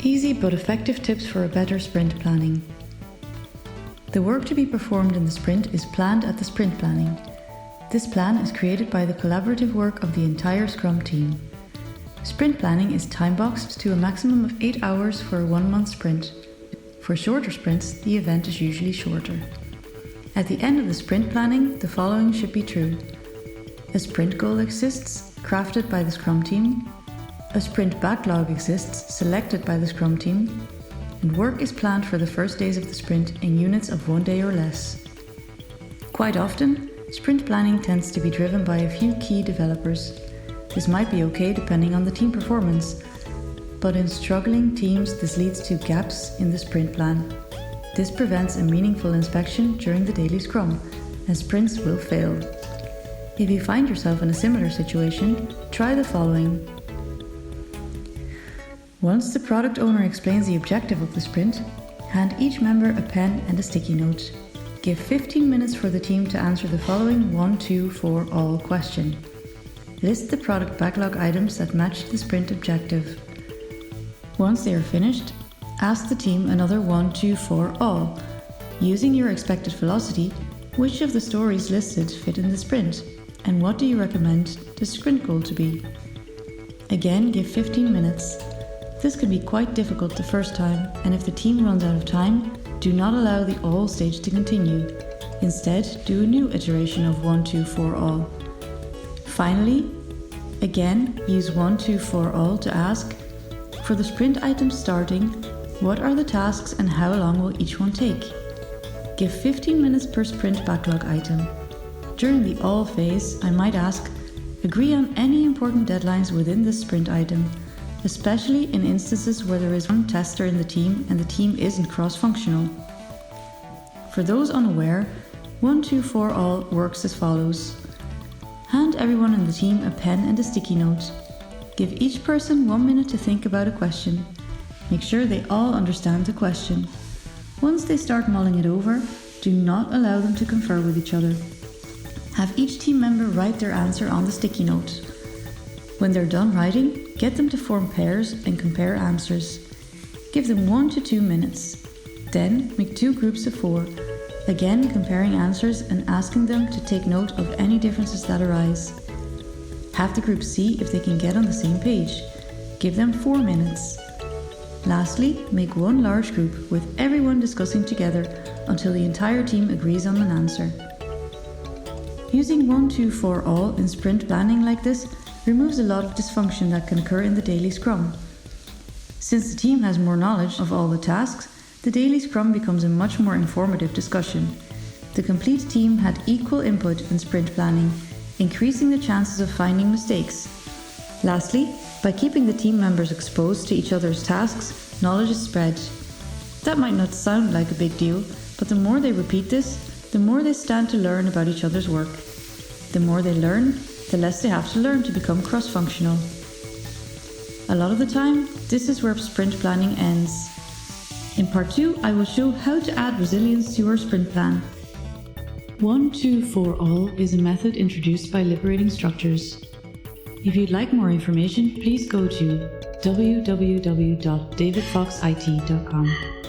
Easy but effective tips for a better sprint planning. The work to be performed in the sprint is planned at the sprint planning. This plan is created by the collaborative work of the entire Scrum team. Sprint planning is time-boxed to a maximum of 8 hours for a 1-month sprint. For shorter sprints, the event is usually shorter. At the end of the sprint planning, the following should be true. A sprint goal exists, crafted by the Scrum team. A sprint backlog exists, selected by the Scrum team. And work is planned for the first days of the sprint in units of 1 day or less. Quite often, sprint planning tends to be driven by a few key developers. This might be okay depending on the team performance, but in struggling teams this leads to gaps in the sprint plan. This prevents a meaningful inspection during the daily scrum, and sprints will fail. If you find yourself in a similar situation, try the following. Once the product owner explains the objective of the sprint, hand each member a pen and a sticky note. Give 15 minutes for the team to answer the following 1, 2, 4 all question. List the product backlog items that match the sprint objective. Once they are finished, ask the team another 1, 2, 4 all. Using your expected velocity, which of the stories listed fit in the sprint, and what do you recommend the sprint goal to be? Again, give 15 minutes. This can be quite difficult the first time, and if the team runs out of time, do not allow the all stage to continue. Instead, do a new iteration of 1, 2, 4 all. Finally, again, use 1, 2, 4 all to ask, for the sprint items starting, what are the tasks and how long will each one take? Give 15 minutes per sprint backlog item. During the all phase, I might ask, agree on any important deadlines within this sprint item, especially in instances where there is one tester in the team and the team isn't cross-functional. For those unaware, 1, 2, 4 all works as follows. Hand everyone in the team a pen and a sticky note. Give each person 1 minute to think about a question. Make sure they all understand the question. Once they start mulling it over, do not allow them to confer with each other. Have each team member write their answer on the sticky note. When they're done writing, get them to form pairs and compare answers. Give them 1 to 2 minutes. Then make 2 groups of 4, again comparing answers and asking them to take note of any differences that arise. Have the group see if they can get on the same page. Give them 4 minutes. Lastly, make 1 large group with everyone discussing together until the entire team agrees on an answer. Using 1, 2, 4 all in sprint planning like this removes a lot of dysfunction that can occur in the daily scrum. Since the team has more knowledge of all the tasks, the daily scrum becomes a much more informative discussion. The complete team had equal input in sprint planning, increasing the chances of finding mistakes. Lastly, by keeping the team members exposed to each other's tasks, knowledge is spread. That might not sound like a big deal, but the more they repeat this, the more they stand to learn about each other's work. The more they learn, the less they have to learn to become cross-functional. A lot of the time, this is where sprint planning ends. In part 2, I will show how to add resilience to your sprint plan. 1, 2, 4 all is a method introduced by Liberating Structures. If you'd like more information, please go to www.davidfoxit.com.